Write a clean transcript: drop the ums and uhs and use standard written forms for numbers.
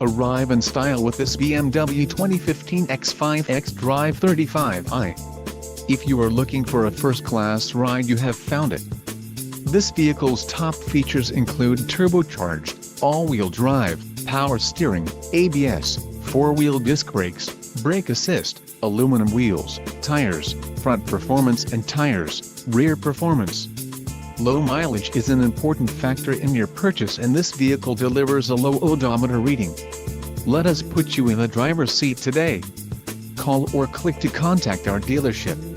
Arrive in style with this BMW 2015 X5 xDrive35i. If you are looking for a first-class ride, you have found it. This vehicle's top features include turbocharged, all-wheel drive, power steering, ABS, 4-wheel disc brakes, brake assist, aluminum wheels, tires, front performance and tires, rear performance. Low mileage is an important factor in your purchase, and this vehicle delivers a low odometer reading. Let us put you in the driver's seat today. Call or click to contact our dealership.